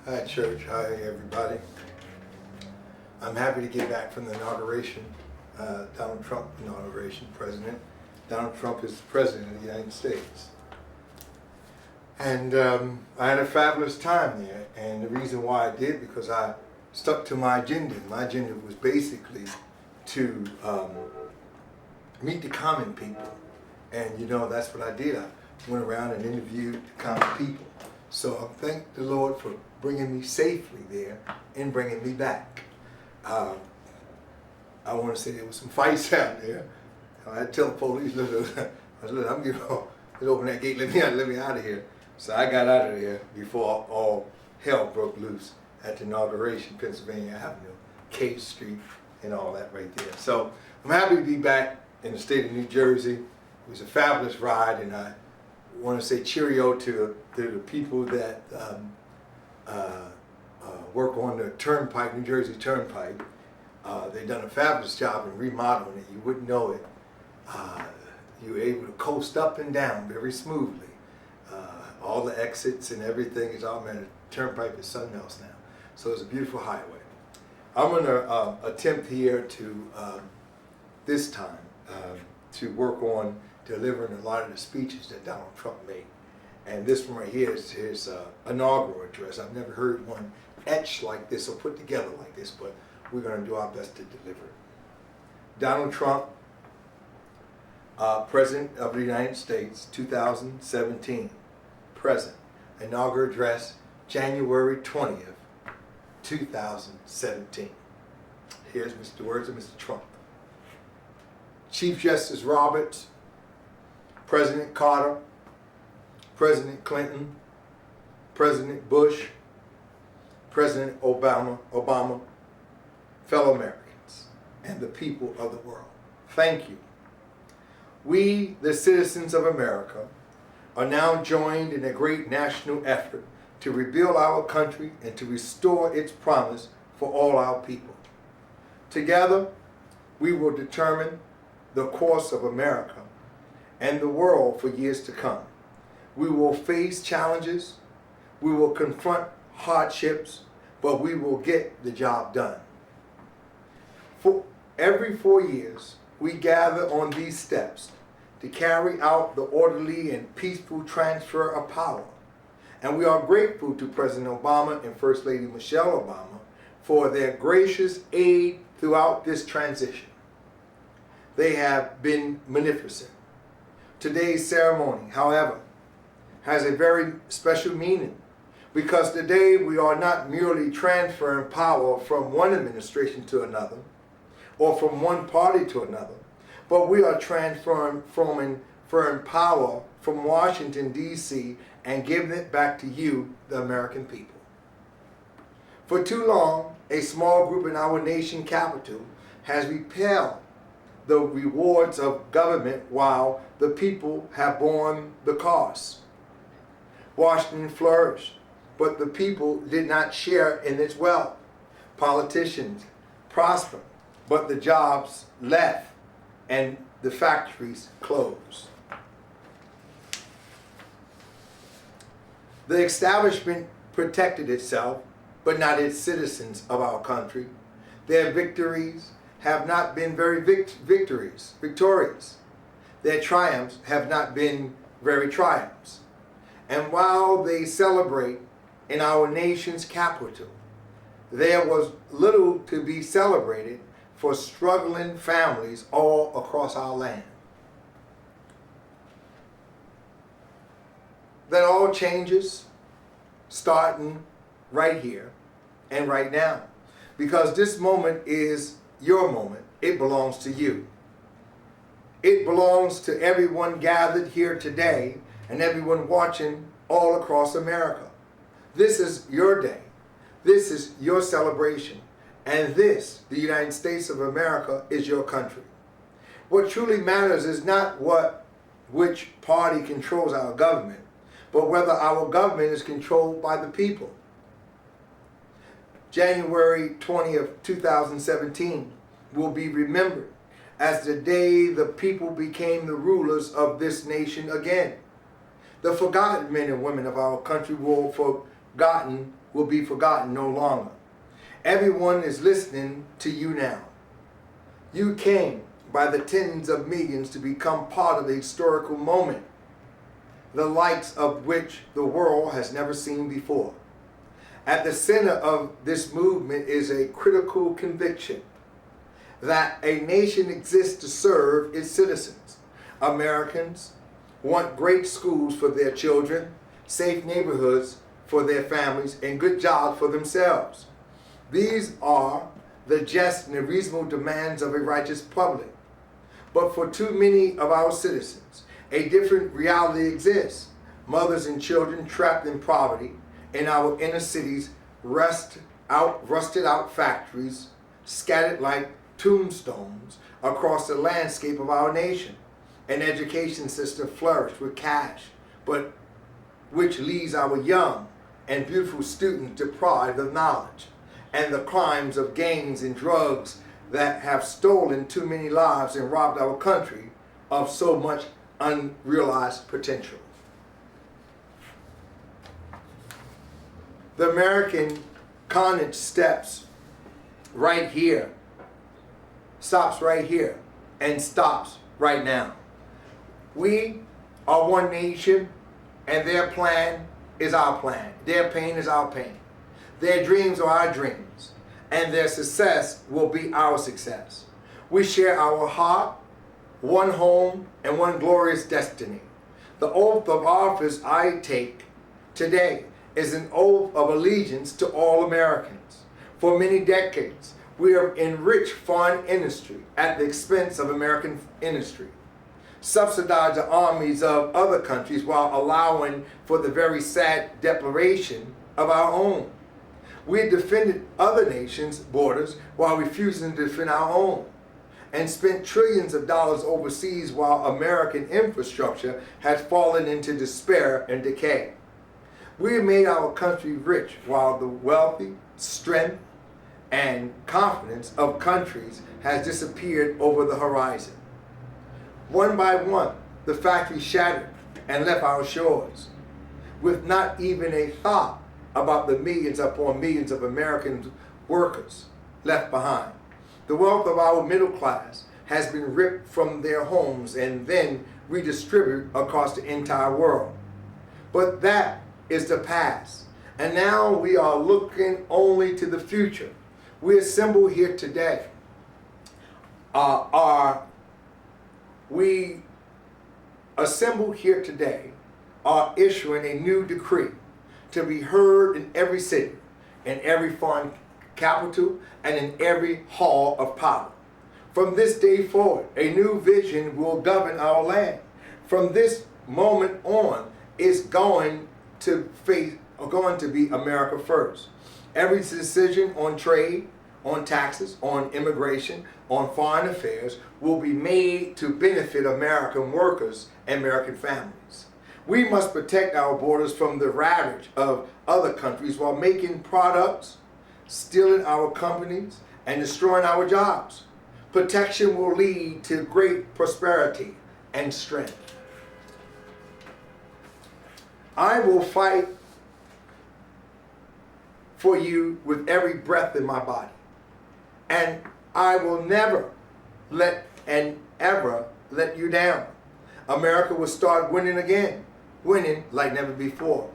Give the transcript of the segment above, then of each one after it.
Hi, church. Hi, everybody. I'm happy to get back from the inauguration, Donald Trump inauguration, President. Donald Trump is the President of the United States. And I had a fabulous time there. And the reason why I did, because I stuck to my agenda. My agenda was basically to meet the common people. And you know, that's what I did. I went around and interviewed the common people. So I thank the Lord for bringing me safely there and bringing me back. I want to say there was some fights out there. I had to tell the police, look, I'm getting open that gate, let me out of here. So I got out of there before all hell broke loose at the inauguration, Pennsylvania Avenue, K Street, and all that right there. So I'm happy to be back in the state of New Jersey. It was a fabulous ride, and I want to say cheerio to the people that work on the Turnpike, New Jersey Turnpike. They've done a fabulous job in remodeling it. You wouldn't know it. You were able to coast up and down very smoothly. All the exits and everything is all, man, the Turnpike is something else now. So it's a beautiful highway. I'm going to attempt here to, this time, to work on delivering a lot of the speeches that Donald Trump made. And this one right here is his inaugural address. I've never heard one etched like this or put together like this, but we're going to do our best to deliver it. Donald Trump, President of the United States, 2017. Present. Inaugural address, January 20th, 2017. Here's the words of Mr. Trump. Chief Justice Roberts, President Carter, President Clinton, President Bush, President Obama, fellow Americans, and the people of the world. Thank you. We, the citizens of America, are now joined in a great national effort to rebuild our country and to restore its promise for all our people. Together, we will determine the course of America and the world for years to come. We will face challenges, we will confront hardships, but we will get the job done. For every 4 years, we gather on these steps to carry out the orderly and peaceful transfer of power. And we are grateful to President Obama and First Lady Michelle Obama for their gracious aid throughout this transition. They have been magnificent. Today's ceremony, however, has a very special meaning, because today we are not merely transferring power from one administration to another or from one party to another, but we are transferring power from Washington, D.C. and giving it back to you, the American people. For too long, a small group in our nation capital has repelled the rewards of government while the people have borne the cost. Washington flourished, but the people did not share in its wealth. Politicians prospered, but the jobs left and the factories closed. The establishment protected itself, but not its citizens of our country. Their victories have not been very victorious. Their triumphs have not been very triumphs. And while they celebrate in our nation's capital, there was little to be celebrated for struggling families all across our land. That all changes starting right here and right now, because this moment is your moment. It belongs to you. It belongs to everyone gathered here today and everyone watching all across America. This is your day. This is your celebration. And this, the United States of America, is your country. What truly matters is not which party controls our government, but whether our government is controlled by the people. January 20th, 2017 will be remembered as the day the people became the rulers of this nation again. The forgotten men and women of our country will forgotten will be forgotten no longer. Everyone is listening to you now. You came by the tens of millions to become part of the historical moment, the likes of which the world has never seen before. At the center of this movement is a critical conviction that a nation exists to serve its citizens. Americans want great schools for their children, safe neighborhoods for their families, and good jobs for themselves. These are the just and the reasonable demands of a righteous public. But for too many of our citizens, a different reality exists. Mothers and children trapped in poverty in our inner cities, rusted out factories, scattered like tombstones across the landscape of our nation. An education system flourished with cash, but which leaves our young and beautiful students deprived of knowledge, and the crimes of gangs and drugs that have stolen too many lives and robbed our country of so much unrealized potential. The American continent stops right here, and stops right now. We are one nation, and their plan is our plan. Their pain is our pain. Their dreams are our dreams, and their success will be our success. We share our heart, one home, and one glorious destiny. The oath of office I take today is an oath of allegiance to all Americans. For many decades, we have enriched foreign industry at the expense of American industry, subsidized the armies of other countries while allowing for the very sad declaration of our own. We defended other nations' borders while refusing to defend our own, and spent trillions of dollars overseas while American infrastructure has fallen into despair and decay. We have made our country rich while the wealthy, strength, and confidence of countries has disappeared over the horizon. One by one, the factories shattered and left our shores, with not even a thought about the millions upon millions of American workers left behind. The wealth of our middle class has been ripped from their homes and then redistributed across the entire world. But that is the past, and now we are looking only to the future. We assemble here today are issuing a new decree to be heard in every city, in every foreign capital, and in every hall of power. From this day forward, a new vision will govern our land. From this moment on, it's going to be America first. Every decision on trade, on taxes, on immigration, on foreign affairs will be made to benefit American workers and American families. We must protect our borders from the ravage of other countries while making products, stealing our companies, and destroying our jobs. Protection will lead to great prosperity and strength. I will fight for you with every breath in my body. And I will never ever let you down. America will start winning again, winning like never before.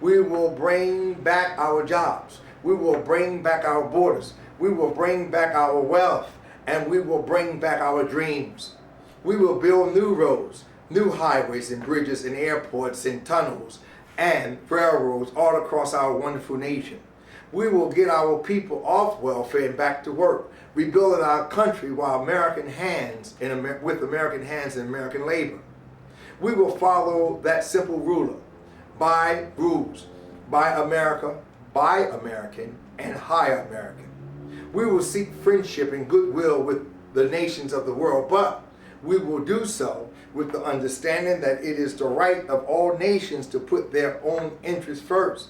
We will bring back our jobs. We will bring back our borders. We will bring back our wealth, and we will bring back our dreams. We will build new roads, new highways and bridges and airports and tunnels and railroads all across our wonderful nation. We will get our people off welfare and back to work, rebuilding our country with American hands and American labor. We will follow that simple ruler: buy rules, buy America, buy American, and hire American. We will seek friendship and goodwill with the nations of the world, but we will do so with the understanding that it is the right of all nations to put their own interests first.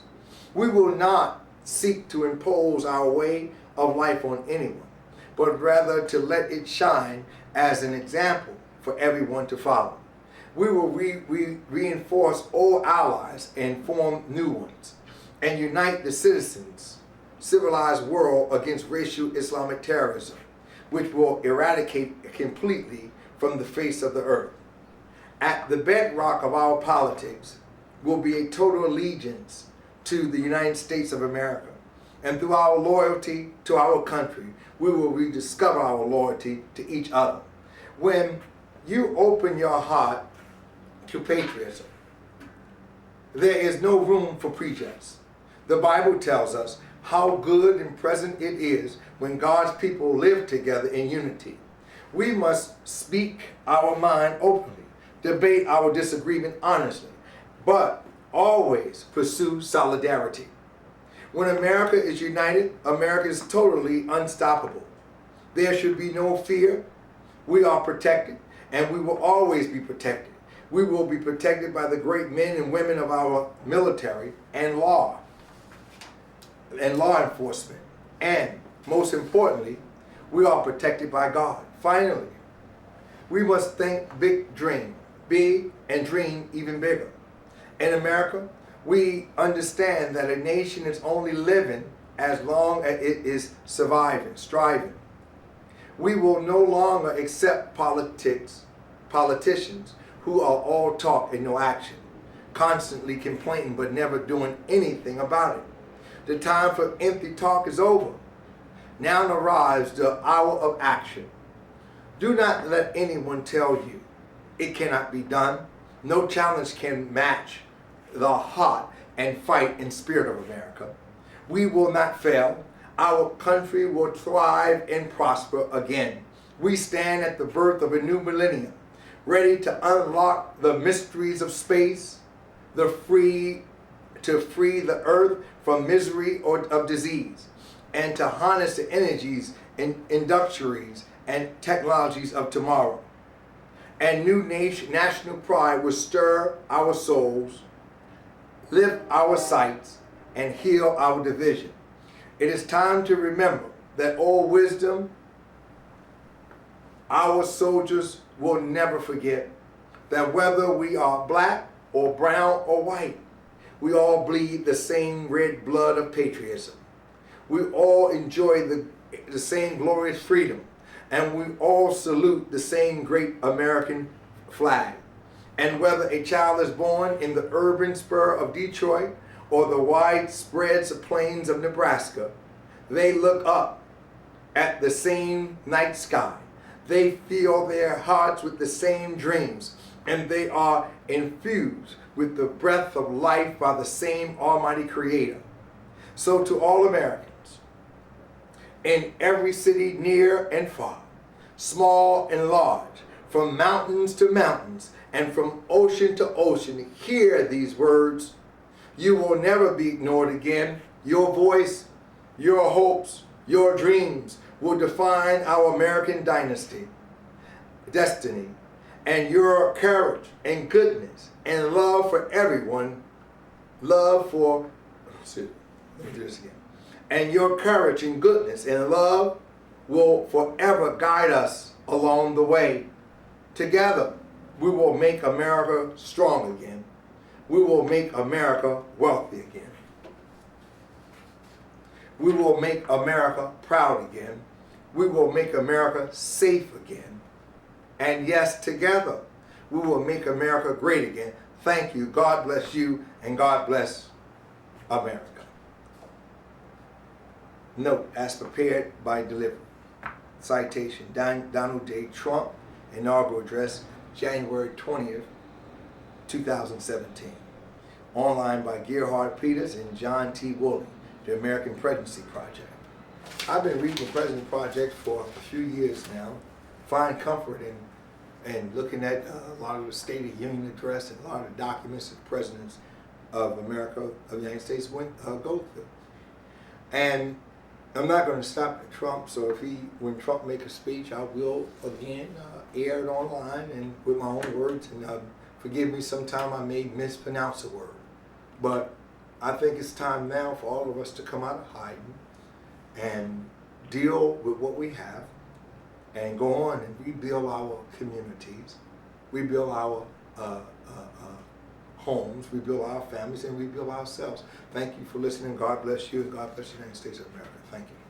We will not seek to impose our way of life on anyone, but rather to let it shine as an example for everyone to follow. We will reinforce old allies and form new ones, and unite the citizens, civilized world against racial Islamic terrorism, which will eradicate completely from the face of the earth. At the bedrock of our politics will be a total allegiance to the United States of America. And through our loyalty to our country, we will rediscover our loyalty to each other. When you open your heart to patriotism, there is no room for prejudice. The Bible tells us how good and pleasant it is when God's people live together in unity. We must speak our mind openly, debate our disagreement honestly, but always pursue solidarity. When America is united, America is totally unstoppable. There should be no fear. We are protected, and we will always be protected. We will be protected by the great men and women of our military and law enforcement. And most importantly, we are protected by God. Finally, we must think big and dream even bigger. In America, we understand that a nation is only living as long as it is surviving, striving. We will no longer accept politicians who are all talk and no action, constantly complaining but never doing anything about it. The time for empty talk is over. Now arrives the hour of action. Do not let anyone tell you it cannot be done. No challenge can match the heart and fight and spirit of America. We will not fail. Our country will thrive and prosper again. We stand at the birth of a new millennium, ready to unlock the mysteries of space, to free the earth from misery or of disease, and to harness the energies and industries and technologies of tomorrow. And new national pride will stir our souls, lift our sights, and heal our division. It is time to remember that all wisdom our soldiers will never forget, that whether we are black or brown or white, we all bleed the same red blood of patriotism. We all enjoy the same glorious freedom, and we all salute the same great American flag. And whether a child is born in the urban spur of Detroit or the widespread plains of Nebraska, they look up at the same night sky. They fill their hearts with the same dreams, and they are infused with the breath of life by the same Almighty Creator. So to all Americans, in every city near and far, small and large, from mountains to mountains, and from ocean to ocean, hear these words. You will never be ignored again. Your voice, your hopes, your dreams will define our American destiny, and your courage and goodness and love for everyone, and your courage and goodness and love will forever guide us along the way. Together, we will make America strong again. We will make America wealthy again. We will make America proud again. We will make America safe again. And yes, together, we will make America great again. Thank you. God bless you, and God bless America. Note, as prepared by delivery. Citation, Donald J. Trump, inaugural address, January 20th, 2017. Online by Gerhard Peters and John T. Woolley, the American Presidency Project. I've been reading the President Project for a few years now. Find comfort in looking at a lot of the State of the Union address and a lot of the documents that the presidents of America, of the United States, go through. And I'm not going to stop at Trump, so when Trump makes a speech, I will again air it online and with my own words, and forgive me, sometime I may mispronounce a word. But I think it's time now for all of us to come out of hiding and deal with what we have and go on and rebuild our communities, rebuild our homes, rebuild our families, and rebuild ourselves. Thank you for listening. God bless you, and God bless the United States of America. Thank you.